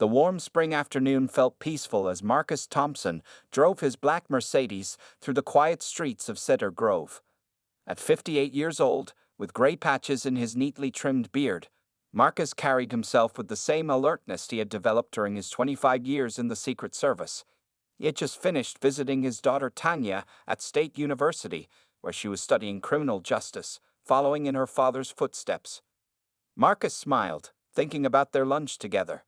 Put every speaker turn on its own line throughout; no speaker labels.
The warm spring afternoon felt peaceful as Marcus Thompson drove his black Mercedes through the quiet streets of Cedar Grove. At 58 years old, with gray patches in his neatly trimmed beard, Marcus carried himself with the same alertness he had developed during his 25 years in the Secret Service. He had just finished visiting his daughter Tanya at State University, where she was studying criminal justice, following in her father's footsteps. Marcus smiled, thinking about their lunch together.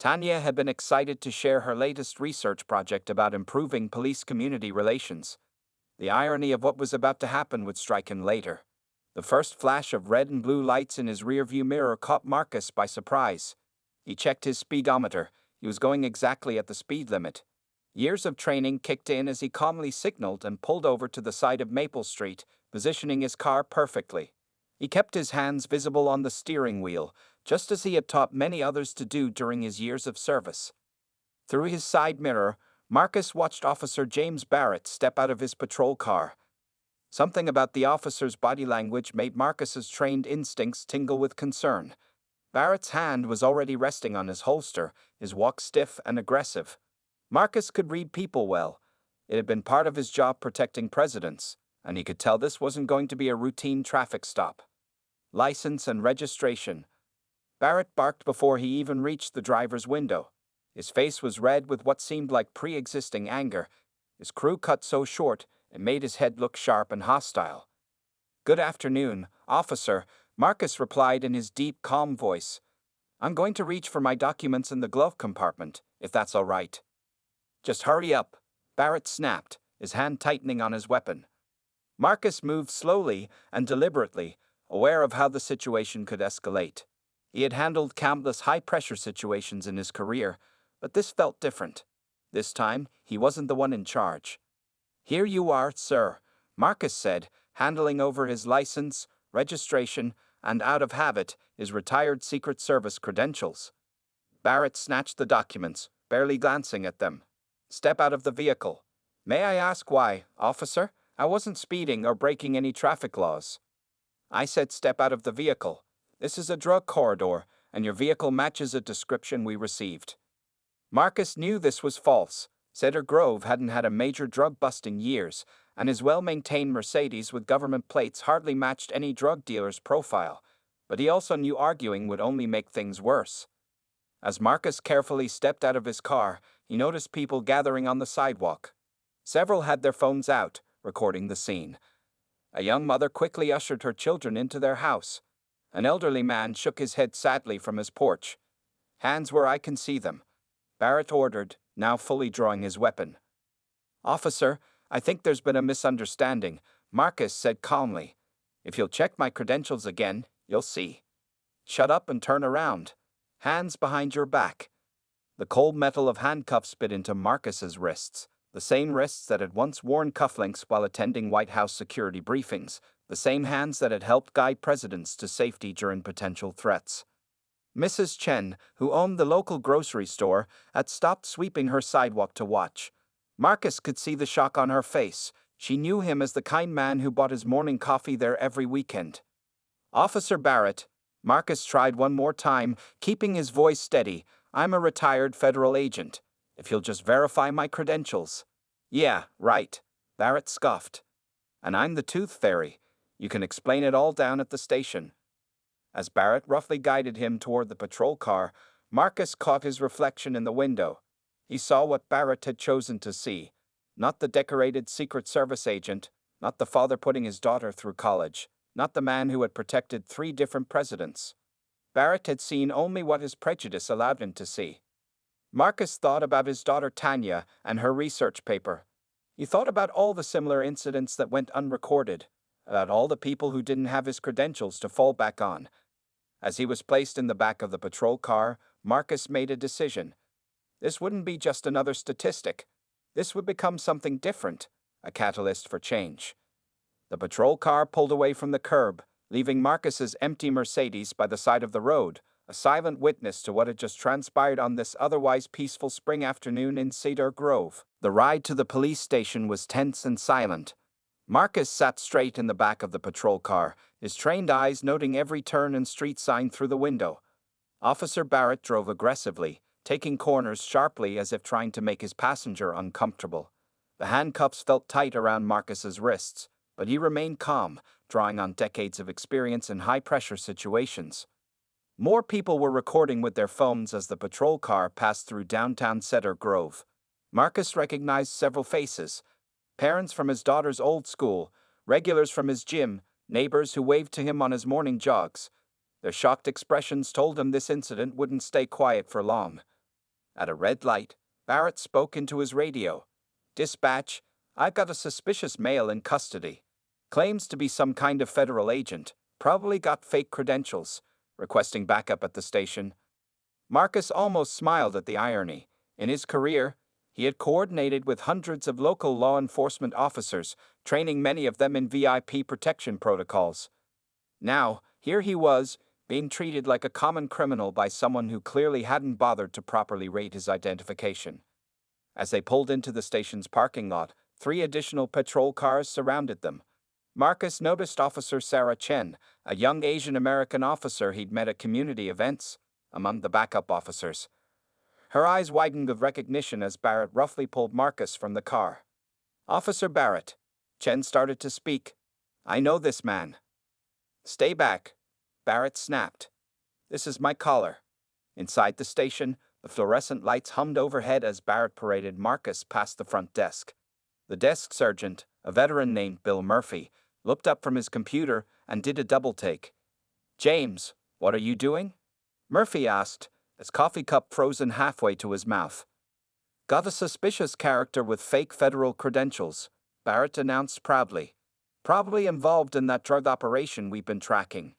Tanya had been excited to share her latest research project about improving police-community relations. The irony of what was about to happen would strike him later. The first flash of red and blue lights in his rearview mirror caught Marcus by surprise. He checked his speedometer. He was going exactly at the speed limit. Years of training kicked in as he calmly signaled and pulled over to the side of Maple Street, positioning his car perfectly. He kept his hands visible on the steering wheel, just as he had taught many others to do during his years of service. Through his side mirror, Marcus watched Officer James Barrett step out of his patrol car. Something about the officer's body language made Marcus's trained instincts tingle with concern. Barrett's hand was already resting on his holster, his walk stiff and aggressive. Marcus could read people well. It had been part of his job protecting presidents, and he could tell this wasn't going to be a routine traffic stop. License and registration. Barrett barked before he even reached the driver's window. His face was red with what seemed like pre-existing anger. His crew cut so short, it made his head look sharp and hostile. "Good afternoon, officer," Marcus replied in his deep, calm voice. "I'm going to reach for my documents in the glove compartment, if that's all right." "Just hurry up," Barrett snapped, his hand tightening on his weapon. Marcus moved slowly and deliberately, aware of how the situation could escalate. He had handled countless high-pressure situations in his career, but this felt different. This time, he wasn't the one in charge. "Here you are, sir," Marcus said, handling over his license, registration, and out of habit, his retired Secret Service credentials. Barrett snatched the documents, barely glancing at them. "Step out of the vehicle." "May I ask why, officer? I wasn't speeding or breaking any traffic laws." "I said step out of the vehicle. This is a drug corridor, and your vehicle matches a description we received." Marcus knew this was false. Cedar Grove hadn't had a major drug bust in years, and his well-maintained Mercedes with government plates hardly matched any drug dealer's profile. But he also knew arguing would only make things worse. As Marcus carefully stepped out of his car, he noticed people gathering on the sidewalk. Several had their phones out, recording the scene. A young mother quickly ushered her children into their house. An elderly man shook his head sadly from his porch. "Hands where I can see them," Barrett ordered, now fully drawing his weapon. "Officer, I think there's been a misunderstanding," Marcus said calmly. "If you'll check my credentials again, you'll see." "Shut up and turn around. Hands behind your back." The cold metal of handcuffs bit into Marcus's wrists, the same wrists that had once worn cufflinks while attending White House security briefings, the same hands that had helped guide presidents to safety during potential threats. Mrs. Chen, who owned the local grocery store, had stopped sweeping her sidewalk to watch. Marcus could see the shock on her face. She knew him as the kind man who bought his morning coffee there every weekend. "Officer Barrett," Marcus tried one more time, keeping his voice steady, "I'm a retired federal agent. If you'll just verify my credentials." "Yeah, right," Barrett scoffed. "And I'm the Tooth Fairy. You can explain it all down at the station." As Barrett roughly guided him toward the patrol car, Marcus caught his reflection in the window. He saw what Barrett had chosen to see. Not the decorated Secret Service agent, not the father putting his daughter through college, not the man who had protected 3 different presidents. Barrett had seen only what his prejudice allowed him to see. Marcus thought about his daughter Tanya and her research paper. He thought about all the similar incidents that went unrecorded, about all the people who didn't have his credentials to fall back on. As he was placed in the back of the patrol car, Marcus made a decision. This wouldn't be just another statistic. This would become something different, a catalyst for change. The patrol car pulled away from the curb, leaving Marcus's empty Mercedes by the side of the road, a silent witness to what had just transpired on this otherwise peaceful spring afternoon in Cedar Grove. The ride to the police station was tense and silent. Marcus sat straight in the back of the patrol car, his trained eyes noting every turn and street sign through the window. Officer Barrett drove aggressively, taking corners sharply as if trying to make his passenger uncomfortable. The handcuffs felt tight around Marcus's wrists, but he remained calm, drawing on decades of experience in high-pressure situations. More people were recording with their phones as the patrol car passed through downtown Cedar Grove. Marcus recognized several faces: parents from his daughter's old school, regulars from his gym, neighbors who waved to him on his morning jogs. Their shocked expressions told him this incident wouldn't stay quiet for long. At a red light, Barrett spoke into his radio. "Dispatch, I've got a suspicious male in custody. Claims to be some kind of federal agent, probably got fake credentials, requesting backup at the station." Marcus almost smiled at the irony. In his career, he had coordinated with hundreds of local law enforcement officers, training many of them in VIP protection protocols. Now, here he was, being treated like a common criminal by someone who clearly hadn't bothered to properly rate his identification. As they pulled into the station's parking lot, 3 additional patrol cars surrounded them. Marcus noticed Officer Sarah Chen, a young Asian American officer he'd met at community events, among the backup officers. Her eyes widened with recognition as Barrett roughly pulled Marcus from the car. "Officer Barrett," Chen started to speak. "I know this man." "Stay back," Barrett snapped. "This is my caller." Inside the station, the fluorescent lights hummed overhead as Barrett paraded Marcus past the front desk. The desk sergeant, a veteran named Bill Murphy, looked up from his computer and did a double take. "James, what are you doing?" Murphy asked, his coffee cup frozen halfway to his mouth. "Got a suspicious character with fake federal credentials," Barrett announced proudly. "Probably involved in that drug operation we've been tracking."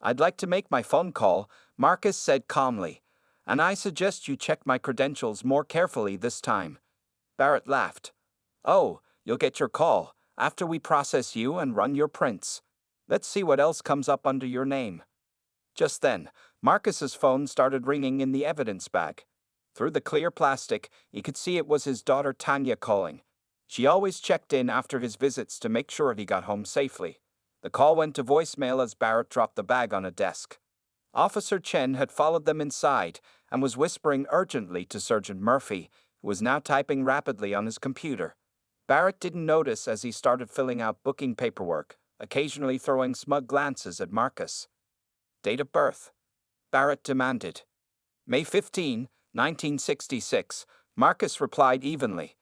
"I'd like to make my phone call," Marcus said calmly, "and I suggest you check my credentials more carefully this time." Barrett laughed. "Oh, you'll get your call after we process you and run your prints. Let's see what else comes up under your name." Just then, Marcus's phone started ringing in the evidence bag. Through the clear plastic, he could see it was his daughter Tanya calling. She always checked in after his visits to make sure he got home safely. The call went to voicemail as Barrett dropped the bag on a desk. Officer Chen had followed them inside and was whispering urgently to Sergeant Murphy, who was now typing rapidly on his computer. Barrett didn't notice as he started filling out booking paperwork, occasionally throwing smug glances at Marcus. "Date of birth?" Barrett demanded. "May 15, 1966, Marcus replied evenly.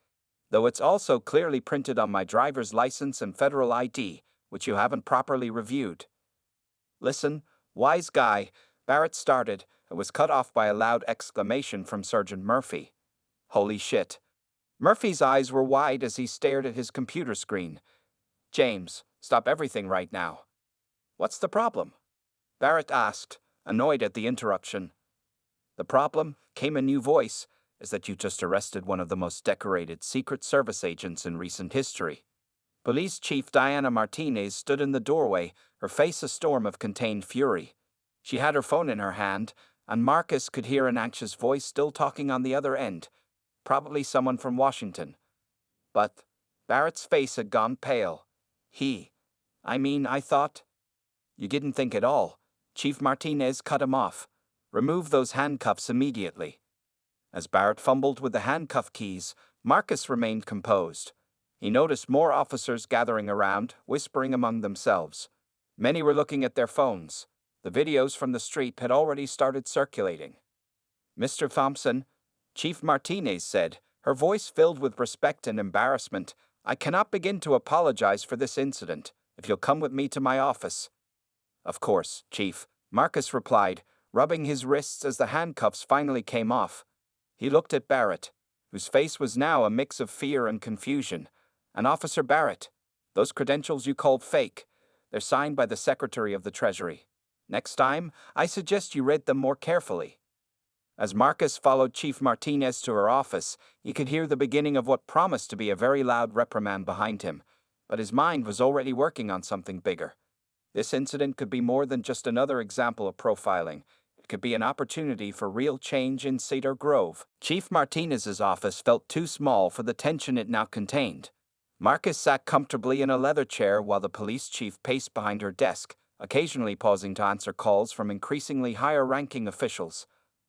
"Though it's also clearly printed on my driver's license and federal ID, which you haven't properly reviewed." "Listen, wise guy," Barrett started, and was cut off by a loud exclamation from Sergeant Murphy. "Holy shit." Murphy's eyes were wide as he stared at his computer screen. "James, stop everything right now." "What's the problem?" Barrett asked, annoyed at the interruption. "The problem," came a new voice, "is that you just arrested one of the most decorated Secret Service agents in recent history." Police Chief Diana Martinez stood in the doorway, her face a storm of contained fury. She had her phone in her hand, and Marcus could hear an anxious voice still talking on the other end, probably someone from Washington. But Barrett's face had gone pale. I thought." "You didn't think at all." Chief Martinez cut him off. "Remove those handcuffs immediately." As Barrett fumbled with the handcuff keys, Marcus remained composed. He noticed more officers gathering around, whispering among themselves. Many were looking at their phones. The videos from the street had already started circulating. "Mr. Thompson," Chief Martinez said, her voice filled with respect and embarrassment, "I cannot begin to apologize for this incident, if you'll come with me to my office." "Of course, Chief," Marcus replied, rubbing his wrists as the handcuffs finally came off. He looked at Barrett, whose face was now a mix of fear and confusion. "And Officer Barrett, those credentials you called fake, they're signed by the Secretary of the Treasury. Next time, I suggest you read them more carefully." As Marcus followed Chief Martinez to her office, he could hear the beginning of what promised to be a very loud reprimand behind him, but his mind was already working on something bigger. This incident could be more than just another example of profiling. It could be an opportunity for real change in Cedar Grove. Chief Martinez's office felt too small for the tension it now contained. Marcus sat comfortably in a leather chair while the police chief paced behind her desk, occasionally pausing to answer calls from increasingly higher-ranking officials.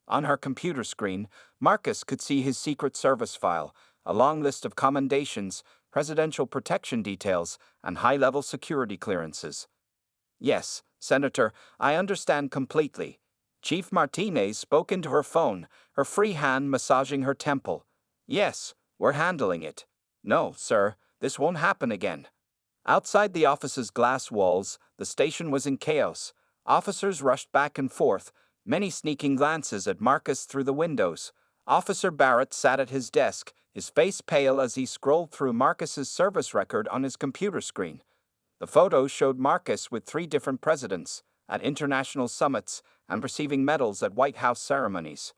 On her computer screen, Marcus could see his Secret Service file, a long list of commendations, presidential protection details, and high-level security clearances. Yes, Senator, I understand completely. Chief Martinez spoke into her phone, her free hand massaging her temple. Yes, we're handling it. No, sir, this won't happen again. Outside the office's glass walls, the station was in chaos. Officers rushed back and forth, many sneaking glances at Marcus through the windows. Officer Barrett sat at his desk, his face pale as he scrolled through Marcus's service record on his computer screen. The photos showed Marcus with 3 different presidents, at international summits, and receiving medals at White House ceremonies.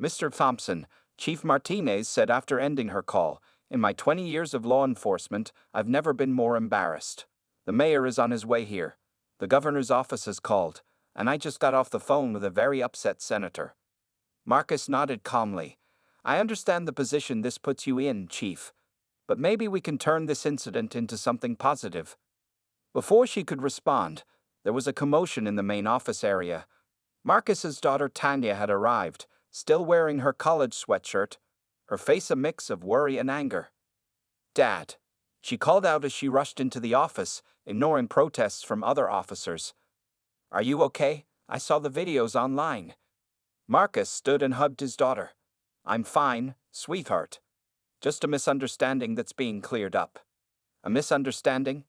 Mr. Thompson, Chief Martinez said after ending her call, in my 20 years of law enforcement, I've never been more embarrassed. The mayor is on his way here. The governor's office has called, and I just got off the phone with a very upset senator. Marcus nodded calmly. I understand the position this puts you in, Chief. But maybe we can turn this incident into something positive. Before she could respond, there was a commotion in the main office area. Marcus's daughter Tanya had arrived, still wearing her college sweatshirt, her face a mix of worry and anger. Dad, she called out as she rushed into the office, ignoring protests from other officers. Are you okay? I saw the videos online. Marcus stood and hugged his daughter. I'm fine, sweetheart. Just a misunderstanding that's being cleared up. A misunderstanding?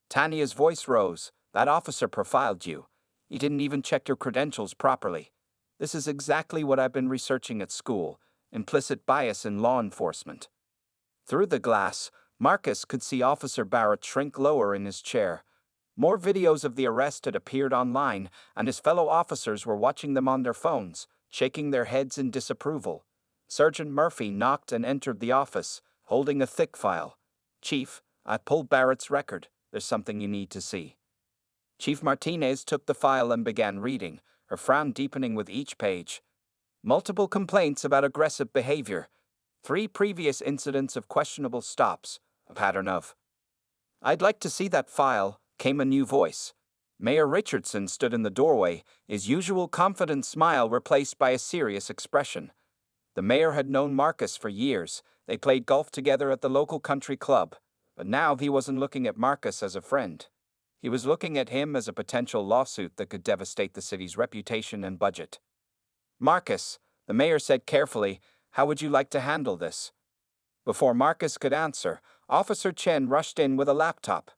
Tanya's voice rose. That officer profiled you. He didn't even check your credentials properly. This is exactly what I've been researching at school. Implicit bias in law enforcement. Through the glass, Marcus could see Officer Barrett shrink lower in his chair. More videos of the arrest had appeared online, and his fellow officers were watching them on their phones, shaking their heads in disapproval. Sergeant Murphy knocked and entered the office, holding a thick file. Chief, I pulled Barrett's record. There's something you need to see. Chief Martinez took the file and began reading, her frown deepening with each page. Multiple complaints about aggressive behavior. 3 previous incidents of questionable stops. A pattern of. I'd like to see that file, came a new voice. Mayor Richardson stood in the doorway, his usual confident smile replaced by a serious expression. The mayor had known Marcus for years. They played golf together at the local country club. But now he wasn't looking at Marcus as a friend. He was looking at him as a potential lawsuit that could devastate the city's reputation and budget. Marcus, the mayor said carefully, how would you like to handle this? Before Marcus could answer, Officer Chen rushed in with a laptop.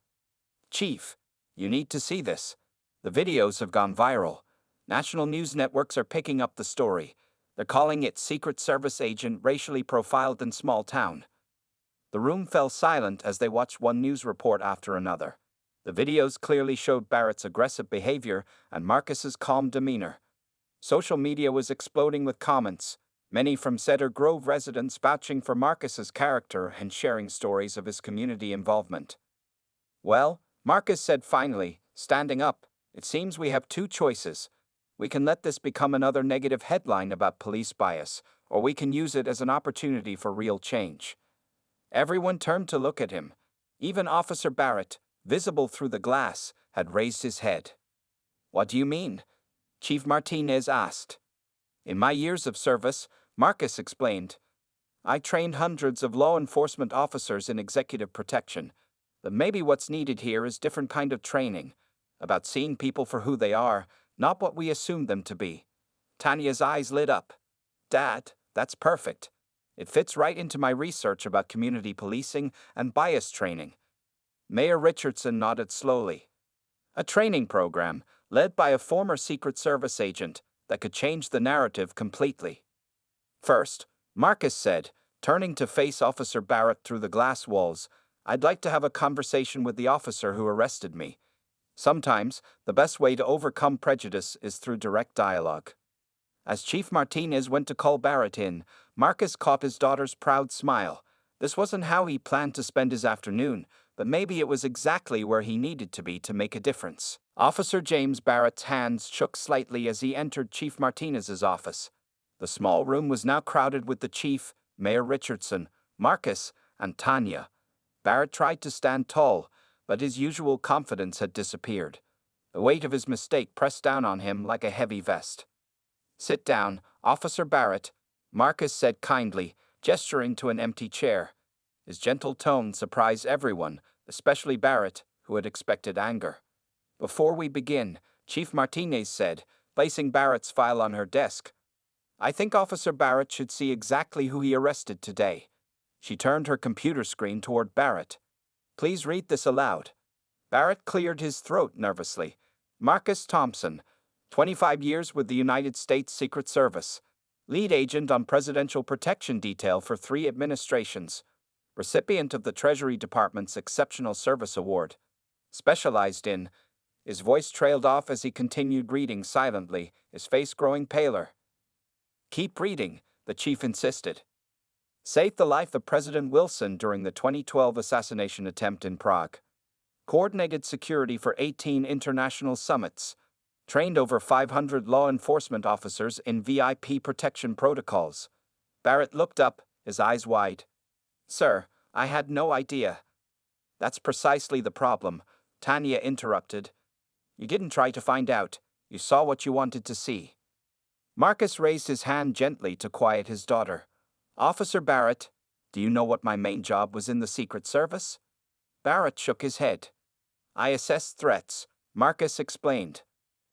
Chief, you need to see this. The videos have gone viral. National news networks are picking up the story. They're calling it Secret Service agent racially profiled in small town. The room fell silent as they watched one news report after another. The videos clearly showed Barrett's aggressive behavior and Marcus's calm demeanor. Social media was exploding with comments, many from Cedar Grove residents vouching for Marcus's character and sharing stories of his community involvement. Well, Marcus said finally, standing up, it seems we have 2 choices. We can let this become another negative headline about police bias, or we can use it as an opportunity for real change. Everyone turned to look at him. Even Officer Barrett, visible through the glass, had raised his head. What do you mean? Chief Martinez asked. In my years of service, Marcus explained, I trained hundreds of law enforcement officers in executive protection, but maybe what's needed here is different kind of training, about seeing people for who they are, not what we assume them to be. Tanya's eyes lit up. Dad, that's perfect. It fits right into my research about community policing and bias training. Mayor Richardson nodded slowly. A training program, led by a former Secret Service agent, that could change the narrative completely. First, Marcus said, turning to face Officer Barrett through the glass walls, I'd like to have a conversation with the officer who arrested me. Sometimes, the best way to overcome prejudice is through direct dialogue. As Chief Martinez went to call Barrett in, Marcus caught his daughter's proud smile. This wasn't how he planned to spend his afternoon, but maybe it was exactly where he needed to be to make a difference. Officer James Barrett's hands shook slightly as he entered Chief Martinez's office. The small room was now crowded with the chief, Mayor Richardson, Marcus, and Tanya. Barrett tried to stand tall, but his usual confidence had disappeared. The weight of his mistake pressed down on him like a heavy vest. Sit down, Officer Barrett, Marcus said kindly, gesturing to an empty chair. His gentle tone surprised everyone, especially Barrett, who had expected anger. Before we begin, Chief Martinez said, placing Barrett's file on her desk, I think Officer Barrett should see exactly who he arrested today. She turned her computer screen toward Barrett. Please read this aloud. Barrett cleared his throat nervously. Marcus Thompson, 25 years with the United States Secret Service. Lead agent on Presidential Protection Detail for 3 administrations. Recipient of the Treasury Department's Exceptional Service Award. Specialized in. His voice trailed off as he continued reading silently, his face growing paler. Keep reading, the chief insisted. Saved the life of President Wilson during the 2012 assassination attempt in Prague. Coordinated security for 18 international summits. Trained over 500 law enforcement officers in VIP protection protocols. Barrett looked up, his eyes wide. Sir, I had no idea. That's precisely the problem, Tanya interrupted. You didn't try to find out. You saw what you wanted to see. Marcus raised his hand gently to quiet his daughter. Officer Barrett, do you know what my main job was in the Secret Service? Barrett shook his head. I assessed threats, Marcus explained.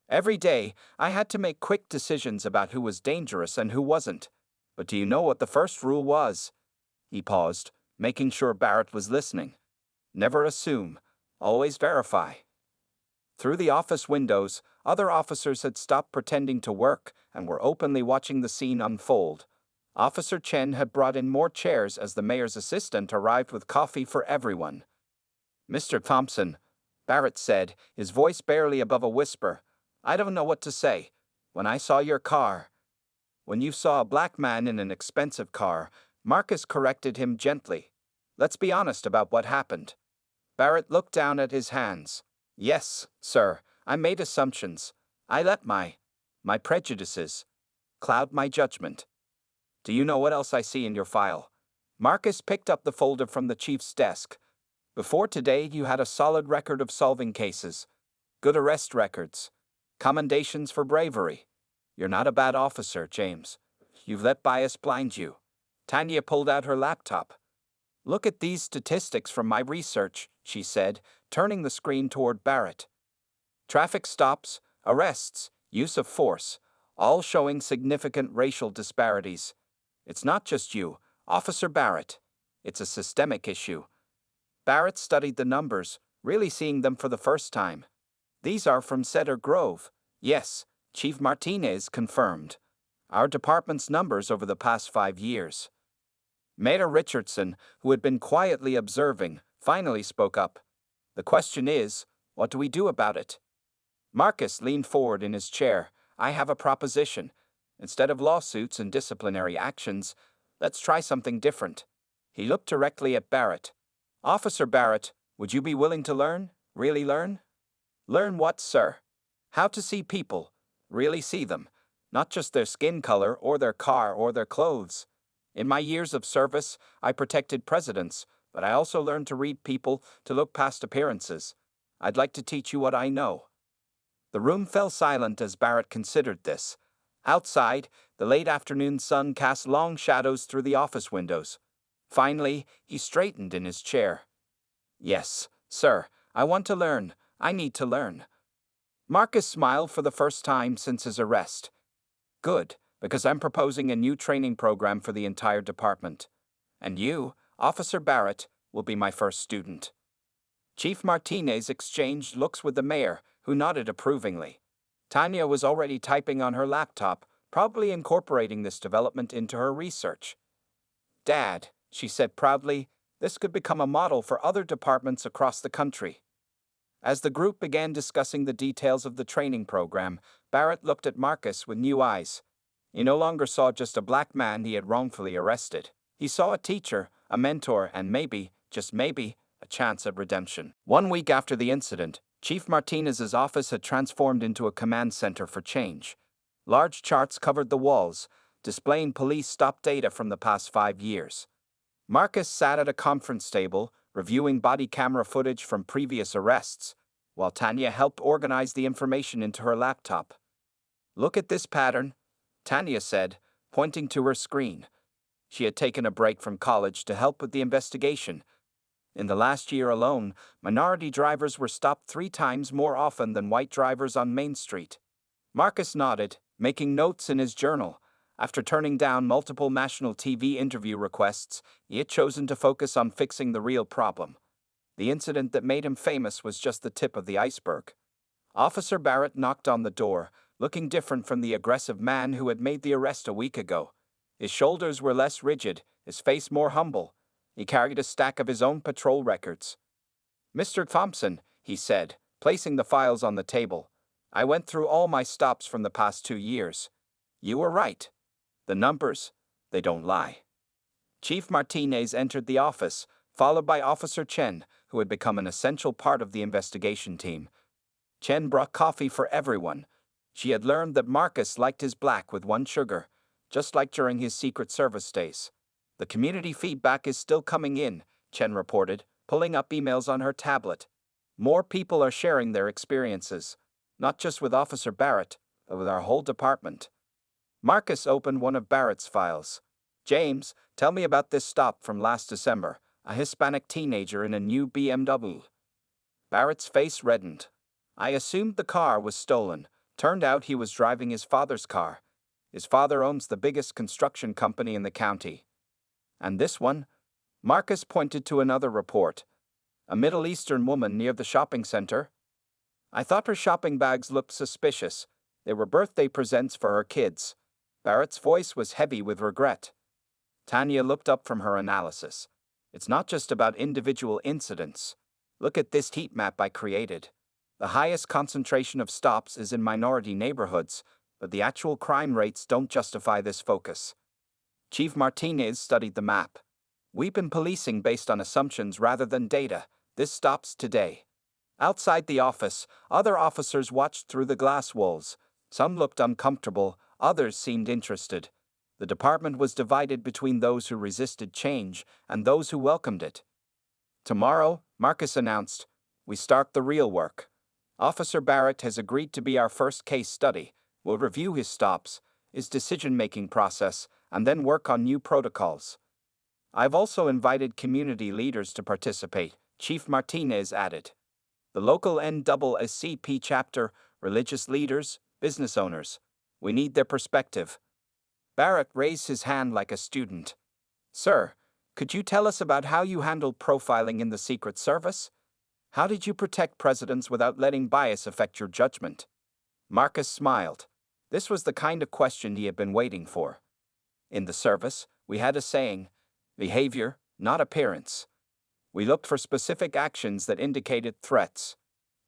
Every day, I had to make quick decisions about who was dangerous and who wasn't. But do you know what the first rule was? He paused, making sure Barrett was listening. Never assume. Always verify. Through the office windows, other officers had stopped pretending to work and were openly watching the scene unfold. Officer Chen had brought in more chairs as the mayor's assistant arrived with coffee for everyone. Mr. Thompson, Barrett said, his voice barely above a whisper, I don't know what to say. When I saw your car. When you saw a black man in an expensive car, Marcus corrected him gently. Let's be honest about what happened. Barrett looked down at his hands. Yes, sir, I made assumptions. I let my prejudices cloud my judgment. Do you know what else I see in your file? Marcus picked up the folder from the chief's desk. Before today, you had a solid record of solving cases. Good arrest records. Commendations for bravery. You're not a bad officer, James. You've let bias blind you. Tanya pulled out her laptop. Look at these statistics from my research, she said, turning the screen toward Barrett. Traffic stops, arrests, use of force, all showing significant racial disparities. It's not just you, Officer Barrett. It's a systemic issue. Barrett studied the numbers, really seeing them for the first time. These are from Cedar Grove. Yes, Chief Martinez confirmed. Our department's numbers over the past 5 years. Mayor Richardson, who had been quietly observing, finally spoke up. The question is, what do we do about it? Marcus leaned forward in his chair. I have a proposition. Instead of lawsuits and disciplinary actions, let's try something different. He looked directly at Barrett. Officer Barrett, would you be willing to learn? Really learn? Learn what, sir? How to see people. Really see them. Not just their skin color or their car or their clothes. In my years of service, I protected presidents, but I also learned to read people, to look past appearances. I'd like to teach you what I know. The room fell silent as Barrett considered this. Outside, the late afternoon sun cast long shadows through the office windows. Finally, he straightened in his chair. Yes, sir, I want to learn. I need to learn. Marcus smiled for the first time since his arrest. Good, because I'm proposing a new training program for the entire department. And you, Officer Barrett, will be my first student. Chief Martinez exchanged looks with the mayor, who nodded approvingly. Tanya was already typing on her laptop, probably incorporating this development into her research. Dad, she said proudly, this could become a model for other departments across the country. As the group began discussing the details of the training program, Barrett looked at Marcus with new eyes. He no longer saw just a black man he had wrongfully arrested. He saw a teacher, a mentor, and maybe, just maybe, a chance at redemption. 1 week after the incident, Chief Martinez's office had transformed into a command center for change. Large charts covered the walls, displaying police stop data from the past 5 years. Marcus sat at a conference table, reviewing body camera footage from previous arrests, while Tanya helped organize the information into her laptop. Look at this pattern. Tanya said, pointing to her screen. She had taken a break from college to help with the investigation. In the last year alone, minority drivers were stopped 3 times more often than white drivers on Main Street. Marcus nodded, making notes in his journal. After turning down multiple national TV interview requests, he had chosen to focus on fixing the real problem. The incident that made him famous was just the tip of the iceberg. Officer Barrett knocked on the door, looking different from the aggressive man who had made the arrest a week ago. His shoulders were less rigid, his face more humble. He carried a stack of his own patrol records. "Mr. Thompson," he said, placing the files on the table, "I went through all my stops from the past 2 years. You were right. The numbers, they don't lie." Chief Martinez entered the office, followed by Officer Chen, who had become an essential part of the investigation team. Chen brought coffee for everyone. She had learned that Marcus liked his black with 1 sugar, just like during his Secret Service days. "The community feedback is still coming in," Chen reported, pulling up emails on her tablet. "More people are sharing their experiences, not just with Officer Barrett, but with our whole department." Marcus opened one of Barrett's files. "James, tell me about this stop from last December, a Hispanic teenager in a new BMW." Barrett's face reddened. "I assumed the car was stolen. Turned out he was driving his father's car. His father owns the biggest construction company in the county." "And this one?" Marcus pointed to another report. "A Middle Eastern woman near the shopping center. I thought her shopping bags looked suspicious. They were birthday presents for her kids." Barrett's voice was heavy with regret. Tanya looked up from her analysis. "It's not just about individual incidents. Look at this heat map I created. The highest concentration of stops is in minority neighborhoods, but the actual crime rates don't justify this focus." Chief Martinez studied the map. "We've been policing based on assumptions rather than data. This stops today." Outside the office, other officers watched through the glass walls. Some looked uncomfortable, others seemed interested. The department was divided between those who resisted change and those who welcomed it. "Tomorrow," Marcus announced, "we start the real work. Officer Barrett has agreed to be our first case study. We'll review his stops, his decision-making process, and then work on new protocols." "I've also invited community leaders to participate," Chief Martinez added. "The local NAACP chapter, religious leaders, business owners. We need their perspective." Barrett raised his hand like a student. "Sir, could you tell us about how you handled profiling in the Secret Service? How did you protect presidents without letting bias affect your judgment?" Marcus smiled. This was the kind of question he had been waiting for. "In the service, we had a saying, behavior, not appearance. We looked for specific actions that indicated threats.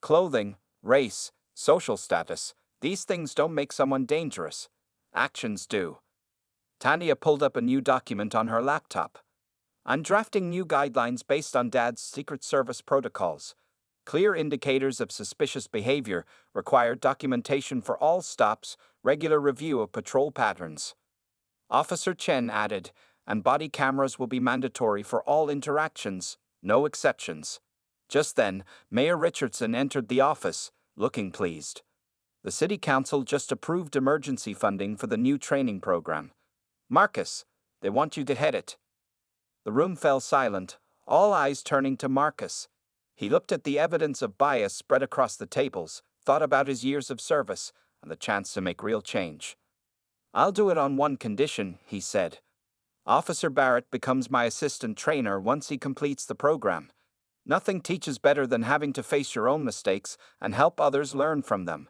Clothing, race, social status, these things don't make someone dangerous. Actions do." Tanya pulled up a new document on her laptop. "I'm drafting new guidelines based on Dad's Secret Service protocols. Clear indicators of suspicious behavior require documentation for all stops, regular review of patrol patterns." Officer Chen added, "And body cameras will be mandatory for all interactions, no exceptions." Just then, Mayor Richardson entered the office, looking pleased. "The City Council just approved emergency funding for the new training program. Marcus, they want you to head it." The room fell silent, all eyes turning to Marcus. He looked at the evidence of bias spread across the tables, thought about his years of service, and the chance to make real change. "I'll do it on one condition," he said. "Officer Barrett becomes my assistant trainer once he completes the program. Nothing teaches better than having to face your own mistakes and help others learn from them."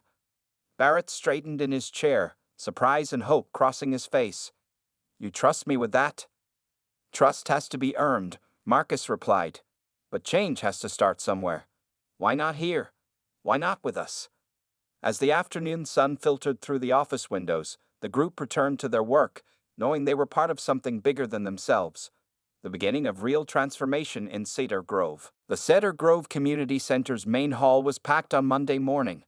Barrett straightened in his chair, surprise and hope crossing his face. "You trust me with that?" "Trust has to be earned," Marcus replied. "But change has to start somewhere. Why not here? Why not with us?" As the afternoon sun filtered through the office windows, the group returned to their work, knowing they were part of something bigger than themselves. The beginning of real transformation in Cedar Grove. The Cedar Grove Community Center's main hall was packed on Monday morning.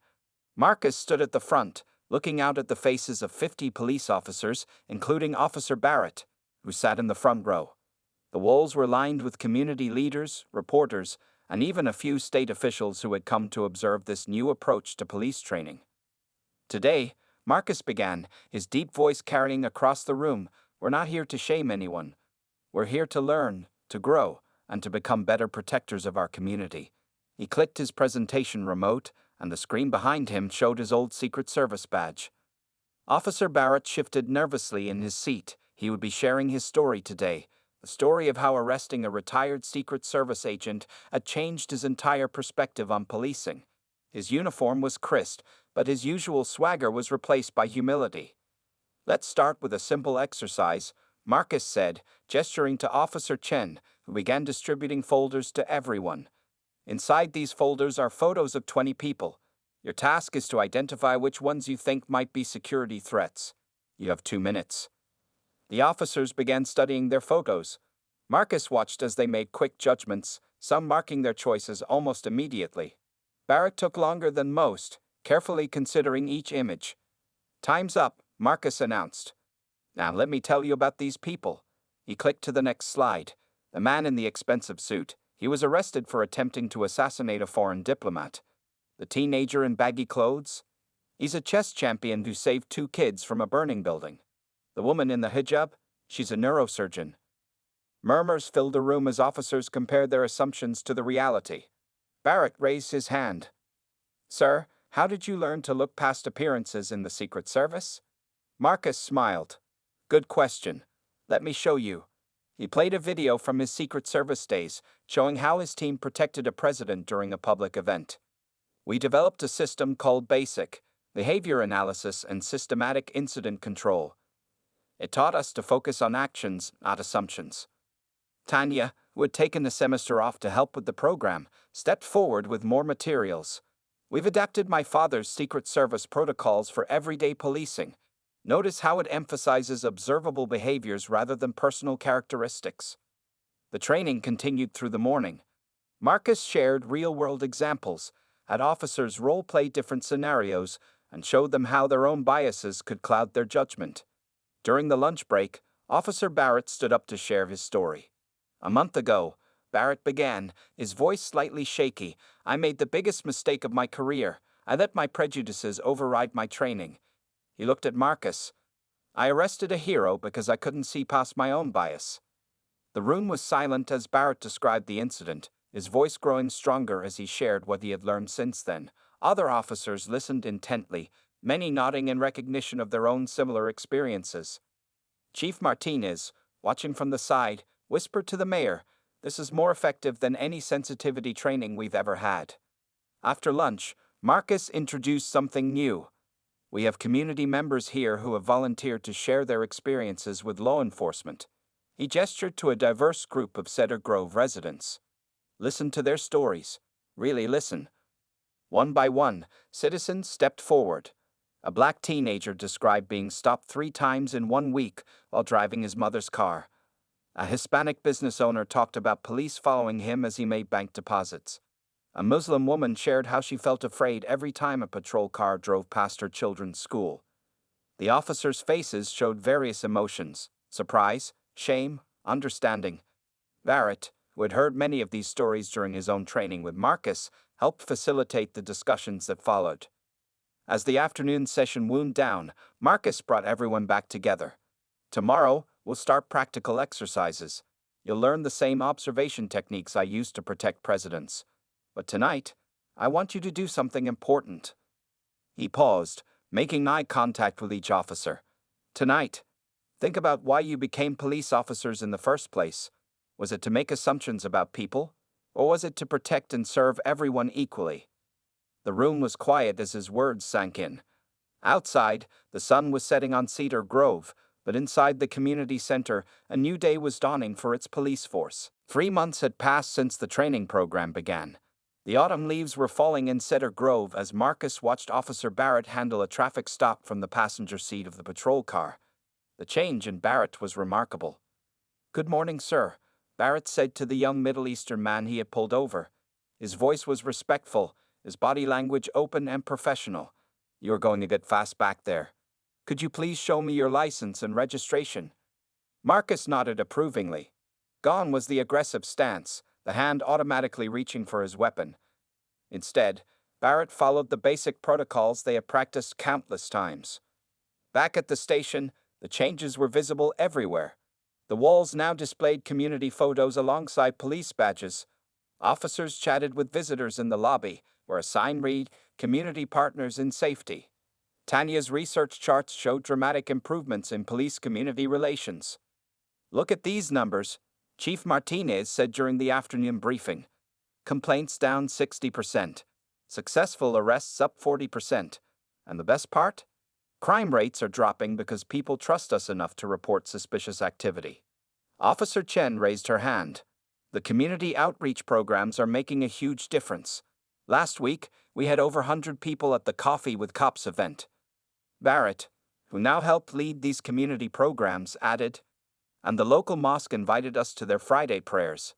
Marcus stood at the front, looking out at the faces of 50 police officers, including Officer Barrett, who sat in the front row. The walls were lined with community leaders, reporters, and even a few state officials who had come to observe this new approach to police training. Today, Marcus began, his deep voice carrying across the room. We're not here to shame anyone. We're here to learn, to grow, and to become better protectors of our community. He clicked his presentation remote, and the screen behind him showed his old Secret Service badge. Officer Barrett shifted nervously in his seat. He would be sharing his story today, the story of how arresting a retired Secret Service agent had changed his entire perspective on policing. His uniform was crisp, but his usual swagger was replaced by humility. Let's start with a simple exercise, Marcus said, gesturing to Officer Chen, who began distributing folders to everyone. Inside these folders are photos of 20 people. Your task is to identify which ones you think might be security threats. You have 2 minutes. The officers began studying their photos. Marcus watched as they made quick judgments, some marking their choices almost immediately. Barrett took longer than most, carefully considering each image. Time's up, Marcus announced. Now let me tell you about these people. He clicked to the next slide. The man in the expensive suit. He was arrested for attempting to assassinate a foreign diplomat. The teenager in baggy clothes? He's a chess champion who saved 2 kids from a burning building. The woman in the hijab? She's a neurosurgeon. Murmurs filled the room as officers compared their assumptions to the reality. Barrett raised his hand. Sir, how did you learn to look past appearances in the Secret Service? Marcus smiled. Good question. Let me show you. He played a video from his Secret Service days, showing how his team protected a president during a public event. We developed a system called BASIC, Behavior Analysis and Systematic Incident Control. It taught us to focus on actions, not assumptions. Tanya, who had taken a semester off to help with the program, stepped forward with more materials. We've adapted my father's Secret Service protocols for everyday policing. Notice how it emphasizes observable behaviors rather than personal characteristics. The training continued through the morning. Marcus shared real-world examples, had officers role-play different scenarios, and showed them how their own biases could cloud their judgment. During the lunch break, Officer Barrett stood up to share his story. A month ago, Barrett began, his voice slightly shaky, I made the biggest mistake of my career. I let my prejudices override my training. He looked at Marcus. I arrested a hero because I couldn't see past my own bias. The room was silent as Barrett described the incident, his voice growing stronger as he shared what he had learned since then. Other officers listened intently, many nodding in recognition of their own similar experiences. Chief Martinez, watching from the side, whispered to the mayor, This is more effective than any sensitivity training we've ever had. After lunch, Marcus introduced something new. We have community members here who have volunteered to share their experiences with law enforcement. He gestured to a diverse group of Cedar Grove residents. Listen to their stories. Really listen. One by one, citizens stepped forward. A black teenager described being stopped 3 times in 1 week while driving his mother's car. A Hispanic business owner talked about police following him as he made bank deposits. A Muslim woman shared how she felt afraid every time a patrol car drove past her children's school. The officers' faces showed various emotions: surprise, shame, understanding. Barrett, who had heard many of these stories during his own training with Marcus, helped facilitate the discussions that followed. As the afternoon session wound down, Marcus brought everyone back together. Tomorrow, we'll start practical exercises. You'll learn the same observation techniques I used to protect presidents. But tonight, I want you to do something important. He paused, making eye contact with each officer. Tonight, think about why you became police officers in the first place. Was it to make assumptions about people, or was it to protect and serve everyone equally? The room was quiet as his words sank in. Outside, the sun was setting on Cedar Grove, but inside the community center, a new day was dawning for its police force. 3 months had passed since the training program began. The autumn leaves were falling in Cedar Grove as Marcus watched Officer Barrett handle a traffic stop from the passenger seat of the patrol car. The change in Barrett was remarkable. Good morning, sir, Barrett said to the young Middle Eastern man he had pulled over. His voice was respectful, his body language open and professional. You're going to get fast back there. Could you please show me your license and registration? Marcus nodded approvingly. Gone was the aggressive stance, the hand automatically reaching for his weapon. Instead, Barrett followed the basic protocols they had practiced countless times. Back at the station, the changes were visible everywhere. The walls now displayed community photos alongside police badges. Officers chatted with visitors in the lobby, where a sign read, "Community Partners in Safety." Tanya's research charts showed dramatic improvements in police-community relations. "Look at these numbers," Chief Martinez said during the afternoon briefing. "Complaints down 60%. Successful arrests up 40%. And the best part? Crime rates are dropping because people trust us enough to report suspicious activity." Officer Chen raised her hand. "The community outreach programs are making a huge difference. Last week, we had over 100 people at the Coffee with Cops event." Barrett, who now helped lead these community programs, added, "And the local mosque invited us to their Friday prayers.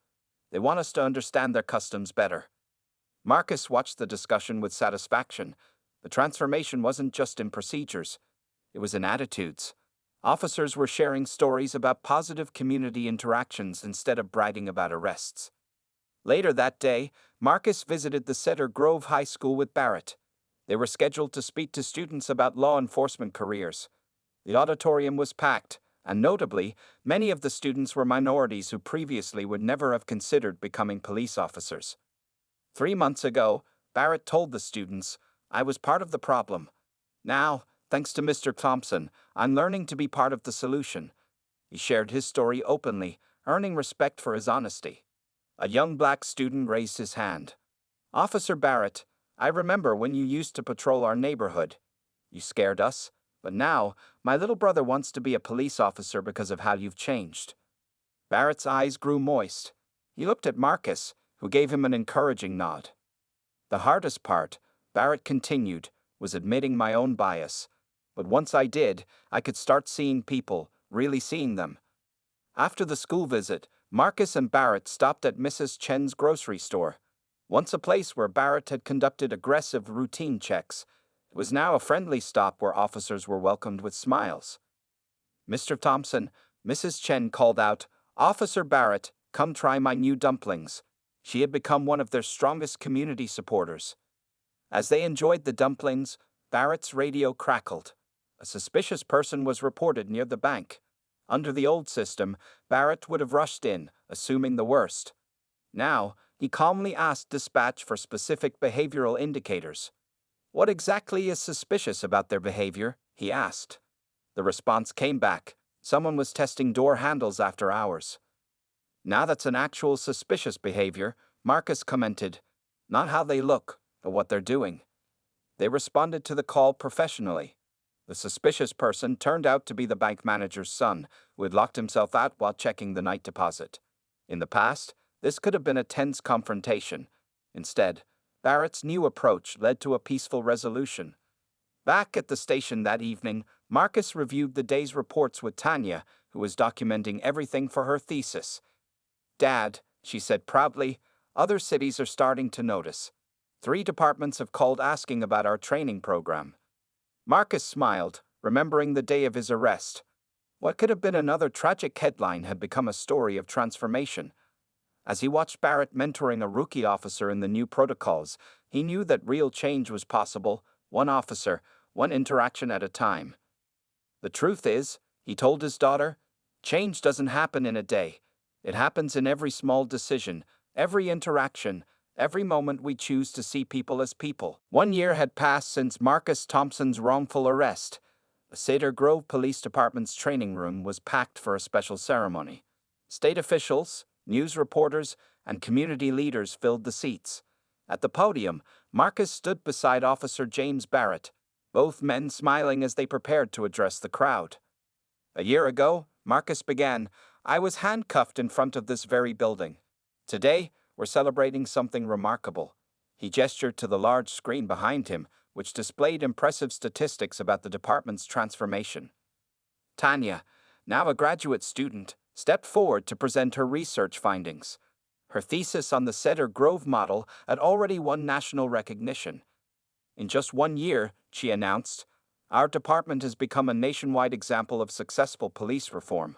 They want us to understand their customs better." Marcus watched the discussion with satisfaction. The transformation wasn't just in procedures, it was in attitudes. Officers were sharing stories about positive community interactions instead of bragging about arrests. Later that day, Marcus visited the Cedar Grove High School with Barrett. They were scheduled to speak to students about law enforcement careers. The auditorium was packed, and notably, many of the students were minorities who previously would never have considered becoming police officers. 3 months ago, Barrett told the students, "I was part of the problem. Now, thanks to Mr. Thompson, I'm learning to be part of the solution." He shared his story openly, earning respect for his honesty. A young black student raised his hand. "Officer Barrett, I remember when you used to patrol our neighborhood. You scared us, but now, my little brother wants to be a police officer because of how you've changed." Barrett's eyes grew moist. He looked at Marcus, who gave him an encouraging nod. "The hardest part," Barrett continued, "was admitting my own bias. But once I did, I could start seeing people, really seeing them." After the school visit, Marcus and Barrett stopped at Mrs. Chen's grocery store. Once a place where Barrett had conducted aggressive routine checks, it was now a friendly stop where officers were welcomed with smiles. "Mr. Thompson," Mrs. Chen called out, "Officer Barrett, come try my new dumplings." She had become one of their strongest community supporters. As they enjoyed the dumplings, Barrett's radio crackled. A suspicious person was reported near the bank. Under the old system, Barrett would have rushed in, assuming the worst. Now, he calmly asked dispatch for specific behavioral indicators. "What exactly is suspicious about their behavior?" he asked. The response came back. Someone was testing door handles after hours. "Now that's an actual suspicious behavior," Marcus commented. "Not how they look, but what they're doing." They responded to the call professionally. The suspicious person turned out to be the bank manager's son, who had locked himself out while checking the night deposit. In the past, this could have been a tense confrontation. Instead, Barrett's new approach led to a peaceful resolution. Back at the station that evening, Marcus reviewed the day's reports with Tanya, who was documenting everything for her thesis. "Dad," she said proudly, "other cities are starting to notice. 3 departments have called asking about our training program." Marcus smiled, remembering the day of his arrest. What could have been another tragic headline had become a story of transformation. As he watched Barrett mentoring a rookie officer in the new protocols, he knew that real change was possible, one officer, one interaction at a time. "The truth is," he told his daughter, "change doesn't happen in a day. It happens in every small decision, every interaction, every moment we choose to see people as people." 1 year had passed since Marcus Thompson's wrongful arrest. The Cedar Grove Police Department's training room was packed for a special ceremony. State officials, news reporters, and community leaders filled the seats. At the podium, Marcus stood beside Officer James Barrett, both men smiling as they prepared to address the crowd. "A year ago," Marcus began, "I was handcuffed in front of this very building. Today, we're celebrating something remarkable." He gestured to the large screen behind him, which displayed impressive statistics about the department's transformation. Tanya, now a graduate student, stepped forward to present her research findings. Her thesis on the Cedar Grove model had already won national recognition. "In just 1 year," she announced, "our department has become a nationwide example of successful police reform."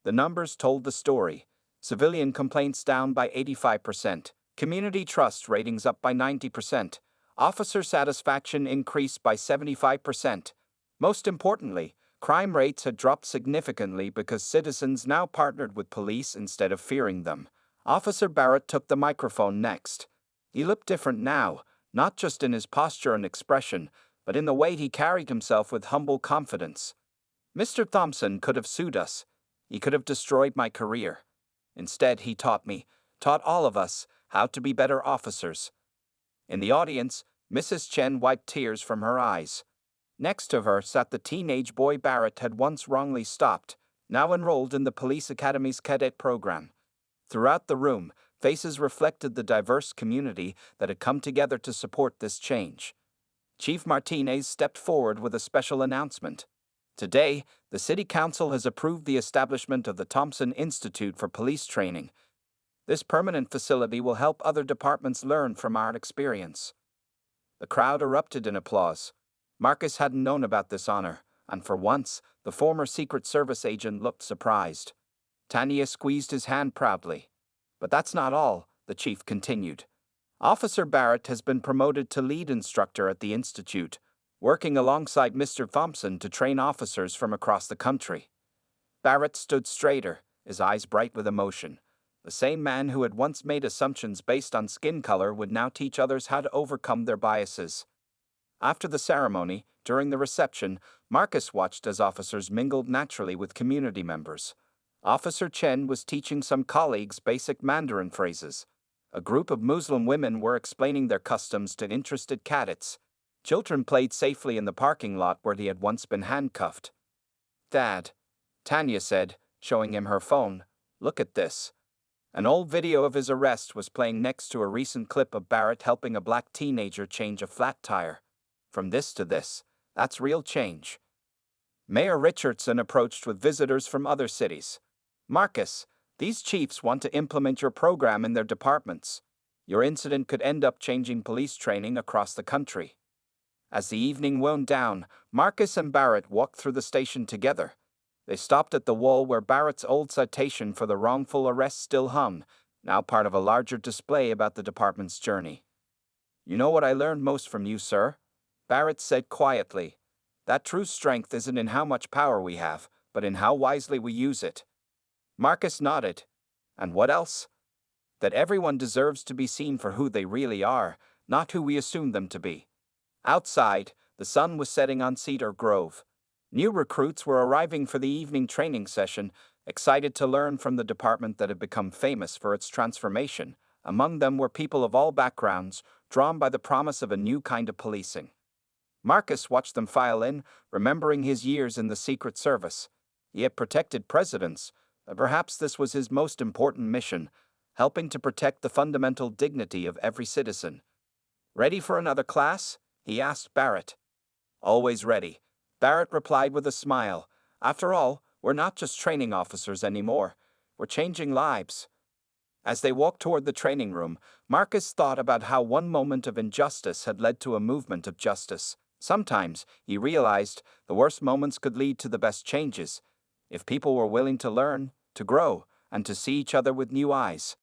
The numbers told the story. Civilian complaints down by 85%, community trust ratings up by 90%, officer satisfaction increased by 75%, Most importantly, crime rates had dropped significantly because citizens now partnered with police instead of fearing them. Officer Barrett took the microphone next. He looked different now, not just in his posture and expression, but in the way he carried himself with humble confidence. Mr. Thompson could have sued us. He could have destroyed my career. Instead, he taught all of us, how to be better officers. In the audience, Mrs. Chen wiped tears from her eyes. Next to her sat the teenage boy Barrett had once wrongly stopped, now enrolled in the police academy's cadet program. Throughout the room, faces reflected the diverse community that had come together to support this change. Chief Martinez stepped forward with a special announcement. Today, the City Council has approved the establishment of the Thompson Institute for Police Training. This permanent facility will help other departments learn from our experience. The crowd erupted in applause. Marcus hadn't known about this honor, and for once, the former Secret Service agent looked surprised. Tanya squeezed his hand proudly. But that's not all, the chief continued. Officer Barrett has been promoted to lead instructor at the Institute, working alongside Mr. Thompson to train officers from across the country. Barrett stood straighter, his eyes bright with emotion. The same man who had once made assumptions based on skin color would now teach others how to overcome their biases. After the ceremony, during the reception, Marcus watched as officers mingled naturally with community members. Officer Chen was teaching some colleagues basic Mandarin phrases. A group of Muslim women were explaining their customs to interested cadets. Children played safely in the parking lot where he had once been handcuffed. "Dad," Tanya said, showing him her phone, "look at this." An old video of his arrest was playing next to a recent clip of Barrett helping a black teenager change a flat tire. From this to this, that's real change. Mayor Richardson approached with visitors from other cities. "Marcus, these chiefs want to implement your program in their departments. Your incident could end up changing police training across the country." As the evening wound down, Marcus and Barrett walked through the station together. They stopped at the wall where Barrett's old citation for the wrongful arrest still hung, now part of a larger display about the department's journey. "You know what I learned most from you, sir?" Barrett said quietly. "That true strength isn't in how much power we have, but in how wisely we use it." Marcus nodded. "And what else?" "That everyone deserves to be seen for who they really are, not who we assume them to be." Outside, the sun was setting on Cedar Grove. New recruits were arriving for the evening training session, excited to learn from the department that had become famous for its transformation. Among them were people of all backgrounds, drawn by the promise of a new kind of policing. Marcus watched them file in, remembering his years in the Secret Service. He had protected presidents, but perhaps this was his most important mission, helping to protect the fundamental dignity of every citizen. "Ready for another class?" he asked Barrett. "Always ready," Barrett replied with a smile. "After all, we're not just training officers anymore. We're changing lives." As they walked toward the training room, Marcus thought about how one moment of injustice had led to a movement of justice. Sometimes, he realized, the worst moments could lead to the best changes, if people were willing to learn, to grow, and to see each other with new eyes.